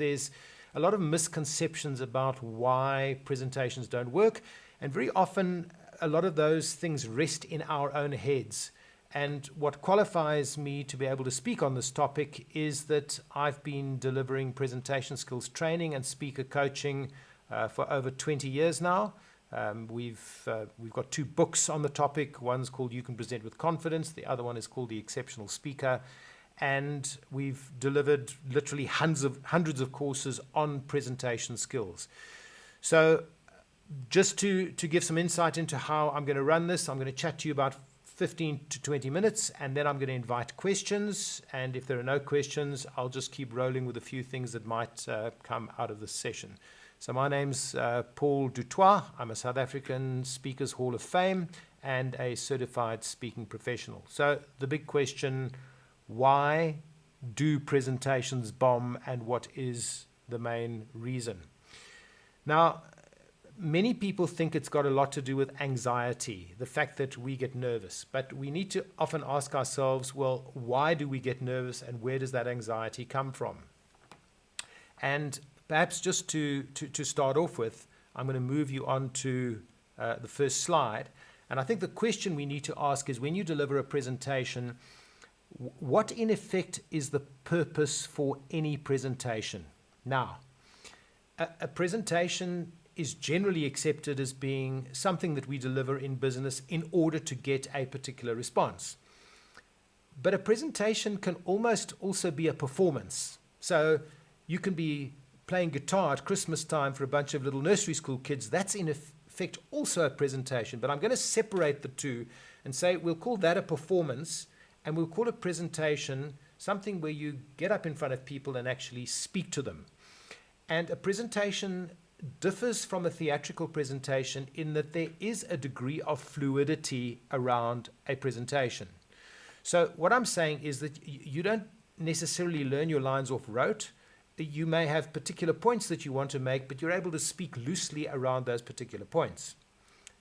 there's a lot of misconceptions about why presentations don't work. And very often, a lot of those things rest in our own heads. And what qualifies me to be able to speak on this topic is that I've been delivering presentation skills training and speaker coaching for over 20 years now. We've got 2 books on the topic. One's called You Can Present with Confidence. The other one is called The Exceptional Speaker. And we've delivered literally hundreds of courses on presentation skills. So just to give some insight into how I'm going to run this, I'm going to chat to you about 15 to 20 minutes, and then I'm going to invite questions. And if there are no questions, I'll just keep rolling with a few things that might come out of this session. So my name's Paul Dutoit. I'm a South African Speakers Hall of Fame and a certified speaking professional. So the big question, why do presentations bomb, and what is the main reason? Now, many people think it's got a lot to do with anxiety, the fact that we get nervous. But we need to often ask ourselves, well, why do we get nervous, and where does that anxiety come from? And perhaps just to start off with, I'm going to move you on to the first slide. And I think the question we need to ask is, when you deliver a presentation, what in effect is the purpose for any presentation? Now, a presentation is generally accepted as being something that we deliver in business in order to get a particular response. But a presentation can almost also be a performance. So you can be playing guitar at Christmas time for a bunch of little nursery school kids. That's in effect also a presentation. But I'm going to separate the two and say we'll call that a performance, and we'll call a presentation something where you get up in front of people and actually speak to them. And a presentation differs from a theatrical presentation in that there is a degree of fluidity around a presentation. So what I'm saying is that you don't necessarily learn your lines off rote. You may have particular points that you want to make, but you're able to speak loosely around those particular points.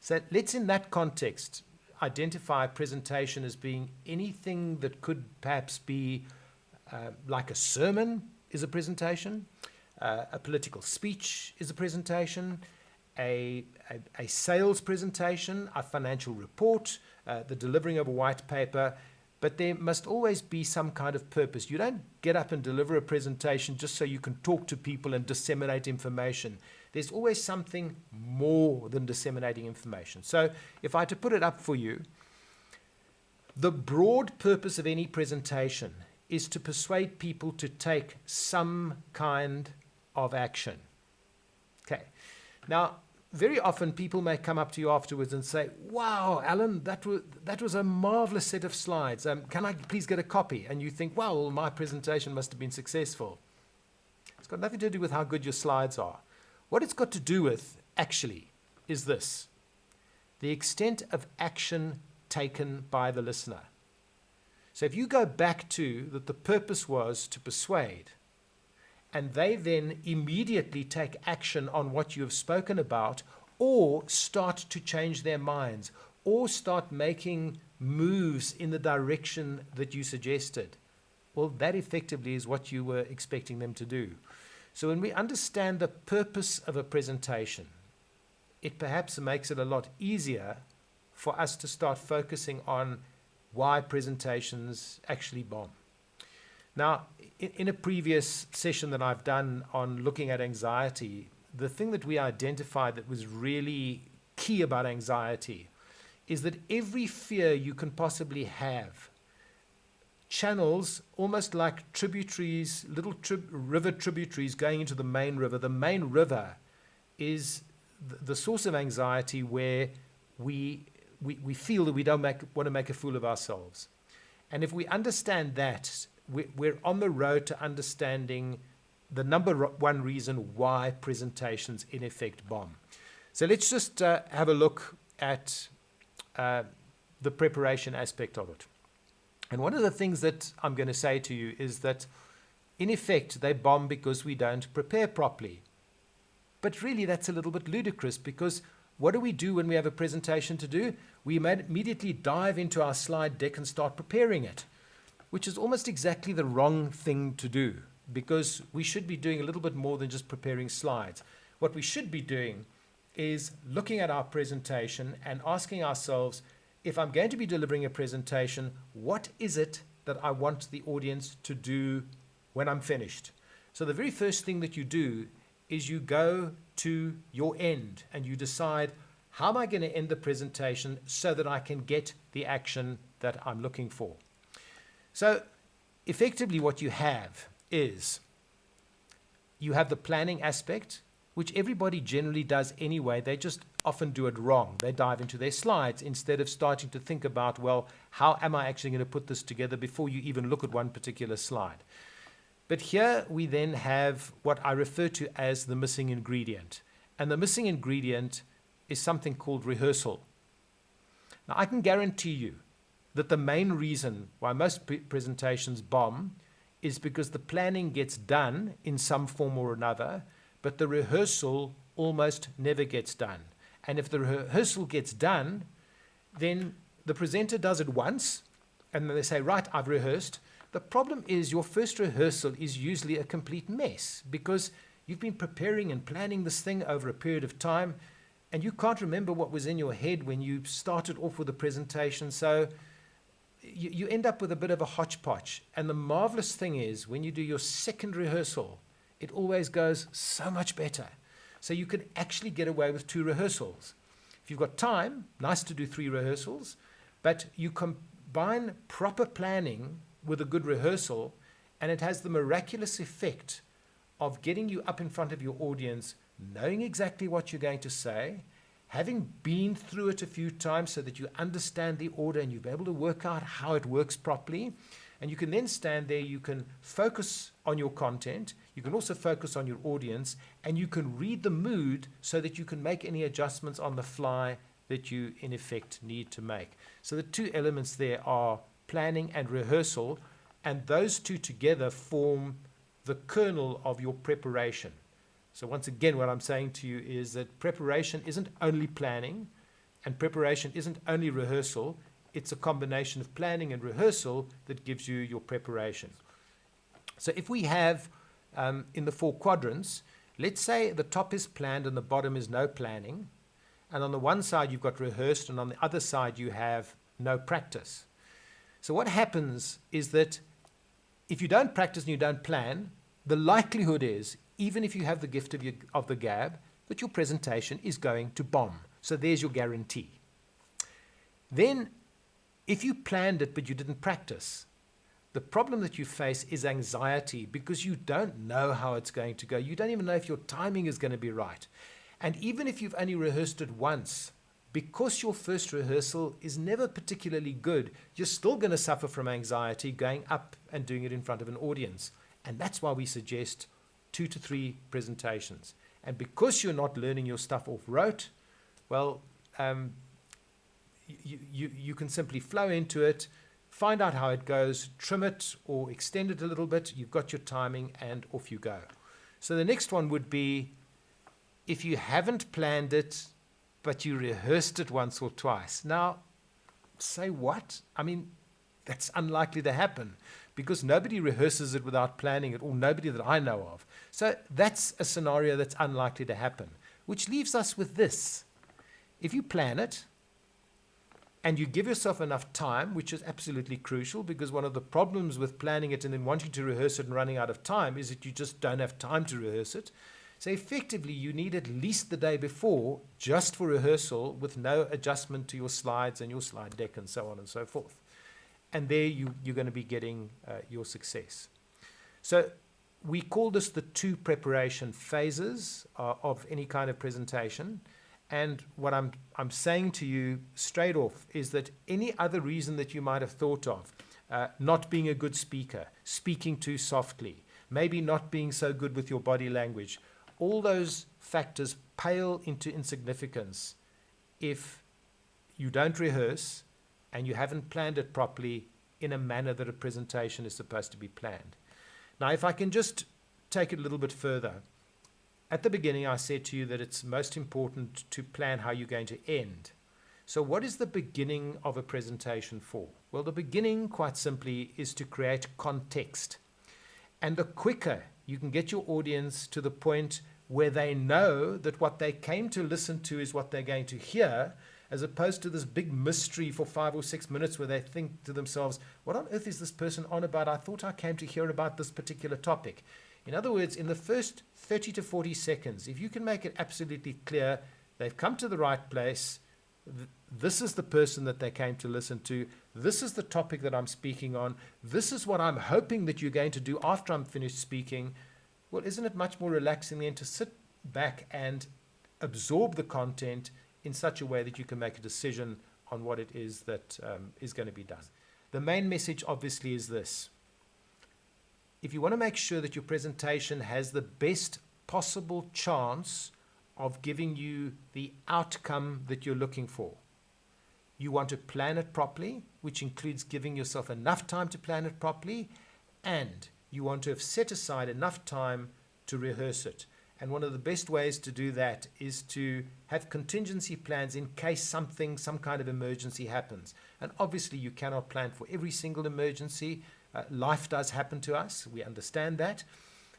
So let's, in that context, identify a presentation as being anything that could perhaps be like a sermon is a presentation, a political speech is a presentation, a sales presentation, a financial report, the delivering of a white paper. But there must always be some kind of purpose. You don't get up and deliver a presentation just so you can talk to people and disseminate information. There's always something more than disseminating information. So if I had to put it up for you, the broad purpose of any presentation is to persuade people to take some kind of action. Okay. Now, very often people may come up to you afterwards and say, wow, Alan, that was a marvelous set of slides. Can I please get a copy? And you think, well, my presentation must have been successful. It's got nothing to do with how good your slides are. What it's got to do with, actually, is this: the extent of action taken by the listener. So if you go back to that the purpose was to persuade, and they then immediately take action on what you have spoken about, or start to change their minds, or start making moves in the direction that you suggested, well, that effectively is what you were expecting them to do. So when we understand the purpose of a presentation, it perhaps makes it a lot easier for us to start focusing on why presentations actually bomb. Now, in a previous session that I've done on looking at anxiety, the thing that we identified that was really key about anxiety is that every fear you can possibly have channels, almost like tributaries, little river tributaries going into the main river. The main river is the source of anxiety, where we feel that we don't want to make a fool of ourselves. And if we understand that, we're on the road to understanding the number one reason why presentations in effect bomb. So let's just have a look at the preparation aspect of it. And one of the things that I'm going to say to you is that in effect they bomb because we don't prepare properly. But really that's a little bit ludicrous, because what do we do when we have a presentation to do? We immediately dive into our slide deck and start preparing it, which is almost exactly the wrong thing to do. because we should be doing a little bit more than just preparing slides. What we should be doing is looking at our presentation and asking ourselves, if I'm going to be delivering a presentation, what is it that I want the audience to do when I'm finished? So the very first thing that you do is you go to your end and you decide, how am I going to end the presentation so that I can get the action that I'm looking for? So effectively what you have is you have the planning aspect, which everybody generally does anyway. They just often do it wrong. They dive into their slides instead of starting to think about, well, how am I actually going to put this together before you even look at one particular slide? But here we then have what I refer to as the missing ingredient. And the missing ingredient is something called rehearsal. Now, I can guarantee you that the main reason why most presentations bomb is because the planning gets done in some form or another, but the rehearsal almost never gets done. And if the rehearsal gets done, then the presenter does it once, and then they say, right, I've rehearsed. The problem is your first rehearsal is usually a complete mess because you've been preparing and planning this thing over a period of time, and you can't remember what was in your head when you started off with the presentation. So you end up with a bit of a hodgepodge. And the marvelous thing is when you do your second rehearsal, it always goes so much better. So you can actually get away with 2 rehearsals. If you've got time, nice to do 3 rehearsals, but you combine proper planning with a good rehearsal, and it has the miraculous effect of getting you up in front of your audience, knowing exactly what you're going to say, having been through it a few times so that you understand the order and you'll be able to work out how it works properly. And you can then stand there, you can focus on your content, you can also focus on your audience, and you can read the mood so that you can make any adjustments on the fly that you in effect need to make. So the 2 elements there are planning and rehearsal, and those 2 together form the kernel of your preparation. So once again, what I'm saying to you is that preparation isn't only planning, and preparation isn't only rehearsal. It's a combination of planning and rehearsal that gives you your preparation. So if we have in the 4 quadrants, let's say the top is planned and the bottom is no planning, and on the one side you've got rehearsed, and on the other side you have no practice. So what happens is that if you don't practice and you don't plan, the likelihood is, even if you have the gift of the gab, that your presentation is going to bomb. So there's your guarantee. Then, if you planned it but you didn't practice, the problem that you face is anxiety because you don't know how it's going to go. You don't even know if your timing is going to be right. And even if you've only rehearsed it once, because your first rehearsal is never particularly good, you're still going to suffer from anxiety going up and doing it in front of an audience. And that's why we suggest 2 to 3 presentations. And because you're not learning your stuff off rote, well, you can simply flow into it, find out how it goes, trim it or extend it a little bit. You've got your timing and off you go. So the next one would be, if you haven't planned it, but you rehearsed it once or twice. Now, say what? I mean, that's unlikely to happen because nobody rehearses it without planning it, or nobody that I know of. So that's a scenario that's unlikely to happen, which leaves us with this. If you plan it and you give yourself enough time, which is absolutely crucial, because one of the problems with planning it and then wanting to rehearse it and running out of time is that you just don't have time to rehearse it. So effectively, you need at least the day before just for rehearsal with no adjustment to your slides and your slide deck and so on and so forth. And there you're going to be getting your success. So we call this the 2 preparation phases of any kind of presentation. And what I'm saying to you straight off is that any other reason that you might have thought of, not being a good speaker, speaking too softly, maybe not being so good with your body language, all those factors pale into insignificance if you don't rehearse and you haven't planned it properly in a manner that a presentation is supposed to be planned. Now, if I can just take it a little bit further, at the beginning I said to you that it's most important to plan how you're going to end. So what is the beginning of a presentation for? Well, the beginning, quite simply, is to create context. And the quicker you can get your audience to the point where they know that what they came to listen to is what they're going to hear, as opposed to this big mystery for 5 or 6 minutes where they think to themselves, what on earth is this person on about? I thought I came to hear about this particular topic. In other words, in the first 30 to 40 seconds, if you can make it absolutely clear, they've come to the right place, this is the person that they came to listen to, this is the topic that I'm speaking on, this is what I'm hoping that you're going to do after I'm finished speaking, well, isn't it much more relaxing then to sit back and absorb the content in such a way that you can make a decision on what it is that is going to be done? The main message obviously is this. If you want to make sure that your presentation has the best possible chance of giving you the outcome that you're looking for, you want to plan it properly, which includes giving yourself enough time to plan it properly, and you want to have set aside enough time to rehearse it. And one of the best ways to do that is to have contingency plans in case some kind of emergency happens. And obviously you cannot plan for every single emergency. Life does happen to us. We understand that.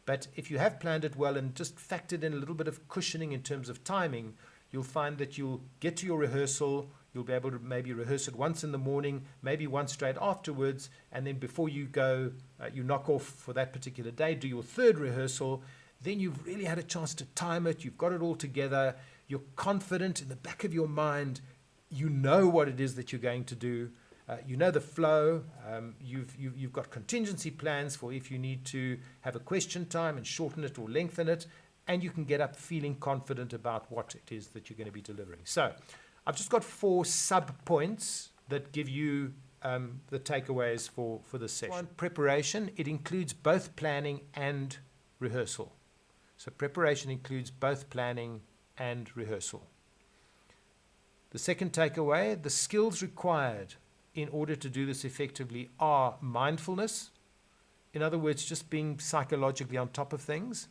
But if you have planned it well and just factored in a little bit of cushioning in terms of timing, you'll find that you'll get to your rehearsal. You'll be able to maybe rehearse it once in the morning, maybe once straight afterwards. And then before you go, you knock off for that particular day, do your third rehearsal. Then you've really had a chance to time it. You've got it all together. You're confident in the back of your mind. You know what it is that you're going to do. You know the flow. You've got contingency plans for if you need to have a question time and shorten it or lengthen it. And you can get up feeling confident about what it is that you're going to be delivering. So I've just got 4 sub-points that give you the takeaways for this session. One, preparation. It includes both planning and rehearsal. So preparation includes both planning and rehearsal. The second takeaway, the skills required in order to do this effectively are mindfulness. In other words, just being psychologically on top of things,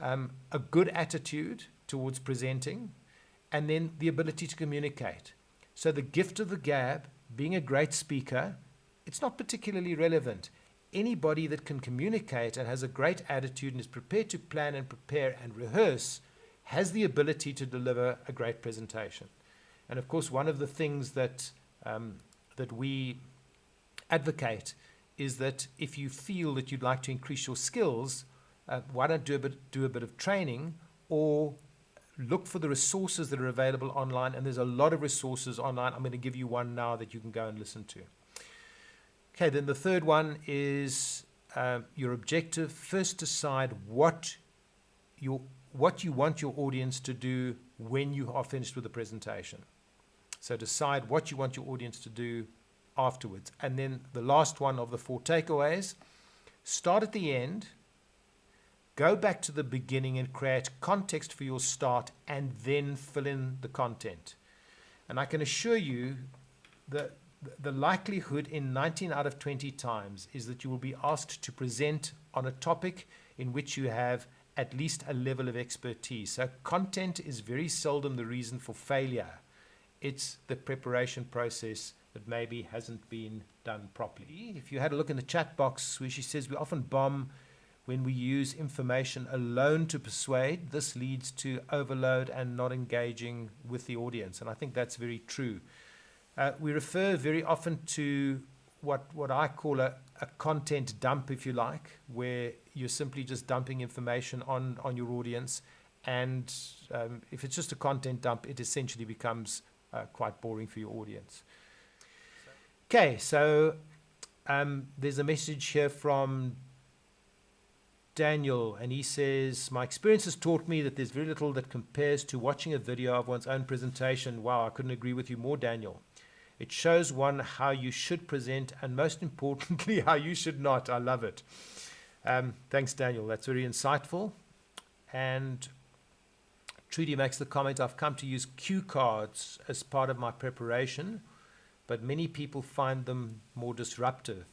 a good attitude towards presenting, and then the ability to communicate. So the gift of the gab, being a great speaker, it's not particularly relevant. Anybody that can communicate and has a great attitude and is prepared to plan and prepare and rehearse has the ability to deliver a great presentation. And of course, one of the things that we advocate is that if you feel that you'd like to increase your skills, why don't do a bit of training or look for the resources that are available online. And there's a lot of resources online. I'm going to give you one now that you can go and listen to. Okay, then the third one is your objective. First, decide what you want your audience to do when you are finished with the presentation. So decide what you want your audience to do afterwards. And then the last one of the 4 takeaways, start at the end, go back to the beginning and create context for your start, and then fill in the content. And I can assure you that the likelihood in 19 out of 20 times is that you will be asked to present on a topic in which you have at least a level of expertise. So content is very seldom the reason for failure. It's the preparation process that maybe hasn't been done properly. If you had a look in the chat box where she says we often bomb when we use information alone to persuade, this leads to overload and not engaging with the audience. And I think that's very true. We refer very often to what I call a content dump, if you like, where you're simply just dumping information on your audience. And if it's just a content dump, it essentially becomes quite boring for your audience. Okay, so there's a message here from Daniel, and he says, my experience has taught me that there's very little that compares to watching a video of one's own presentation. Wow, I couldn't agree with you more, Daniel. It shows one how you should present, and most importantly, how you should not. I love it. Thanks, Daniel. That's very insightful. And Trudy makes the comment, I've come to use cue cards as part of my preparation, but many people find them more disruptive.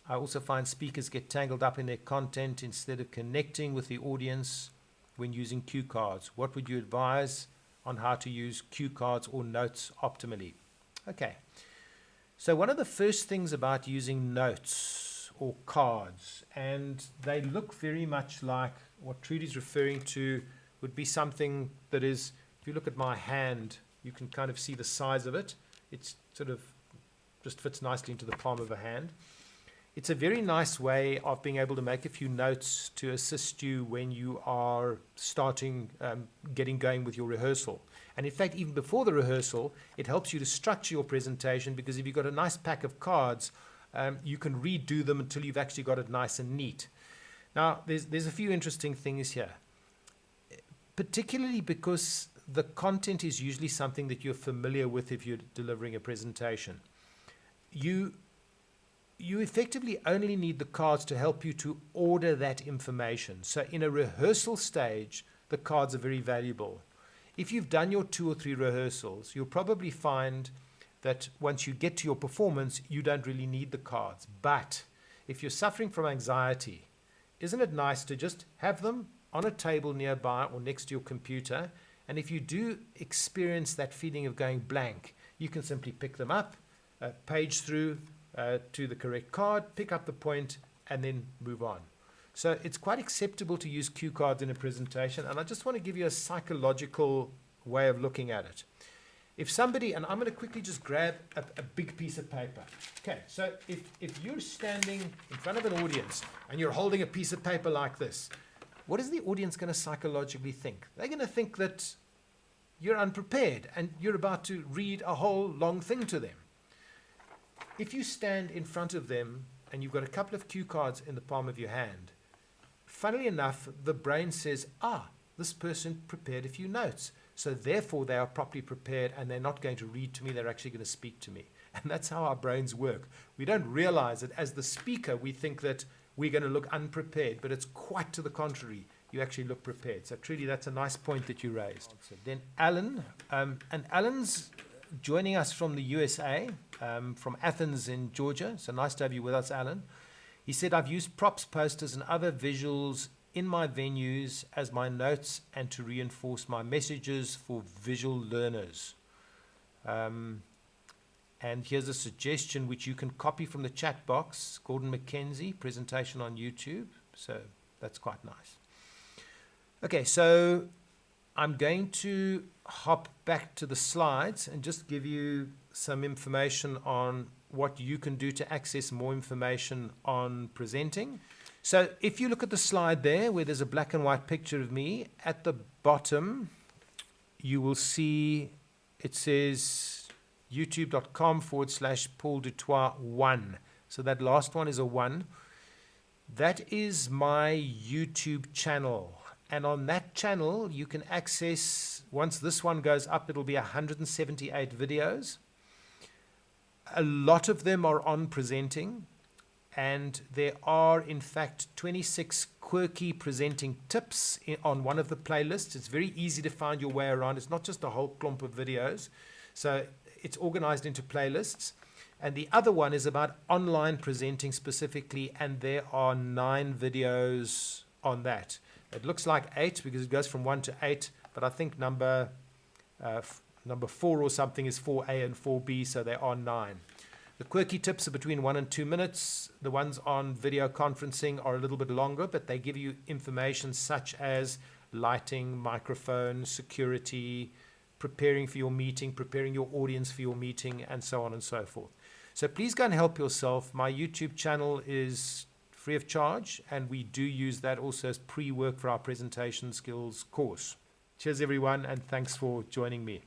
I also find speakers get tangled up in their content instead of connecting with the audience when using cue cards. What would you advise on how to use cue cards or notes optimally? Okay, so one of the first things about using notes or cards, and they look very much like what Trudy's referring to would be something that is, if you look at my hand, you can kind of see the size of it. It's sort of just fits nicely into the palm of a hand. It's a very nice way of being able to make a few notes to assist you when you are starting, getting going with your rehearsal. And in fact, even before the rehearsal, it helps you to structure your presentation, because if you've got a nice pack of cards, you can redo them until you've actually got it nice and neat. Now, there's a few interesting things here, particularly because the content is usually something that you're familiar with if you're delivering a presentation. You effectively only need the cards to help you to order that information. So in a rehearsal stage, the cards are very valuable. If you've done your 2 or 3 rehearsals, you'll probably find that once you get to your performance, you don't really need the cards. But if you're suffering from anxiety, isn't it nice to just have them on a table nearby or next to your computer? And if you do experience that feeling of going blank, you can simply pick them up, page through to the correct card, pick up the point, and then move on. So it's quite acceptable to use cue cards in a presentation, and I just want to give you a psychological way of looking at it. If somebody, and I'm going to quickly just grab a big piece of paper. Okay, so if you're standing in front of an audience and you're holding a piece of paper like this, what is the audience going to psychologically think? They're going to think that you're unprepared and you're about to read a whole long thing to them. If you stand in front of them and you've got a couple of cue cards in the palm of your hand, funnily enough, the brain says, this person prepared a few notes. So therefore, they are properly prepared and they're not going to read to me, they're actually going to speak to me. And that's how our brains work. We don't realize it. As the speaker, we think that we're going to look unprepared, but it's quite to the contrary. You actually look prepared. So truly, that's a nice point that you raised. Then Alan, and Alan's joining us from the USA, from Athens in Georgia. So nice to have you with us, Alan. He said, I've used props, posters, and other visuals in my venues as my notes and to reinforce my messages for visual learners. And here's a suggestion which you can copy from the chat box, Gordon McKenzie, presentation on YouTube. So that's quite nice. Okay, so I'm going to hop back to the slides and just give you some information on what you can do to access more information on presenting. So if you look at the slide there where there's a black and white picture of me, at the bottom you will see it says youtube.com/Paul du Toit 1. So that last one is a 1. That is my YouTube channel. And on that channel, you can access, once this one goes up, it'll be 178 videos. A lot of them are on presenting. And there are, in fact, 26 quirky presenting tips on one of the playlists. It's very easy to find your way around. It's not just a whole clump of videos. So it's organized into playlists. And the other one is about online presenting specifically, and there are 9 videos on that. It looks like 8 because it goes from 1 to 8, but I think number 4 or something is 4A and 4B, so there are 9. The quirky tips are between 1 and 2 minutes. The ones on video conferencing are a little bit longer, but they give you information such as lighting, microphone, security, preparing for your meeting, preparing your audience for your meeting, and so on and so forth. So please go and help yourself. My YouTube channel is free of charge, and we do use that also as pre-work for our presentation skills course. Cheers, everyone, and thanks for joining me.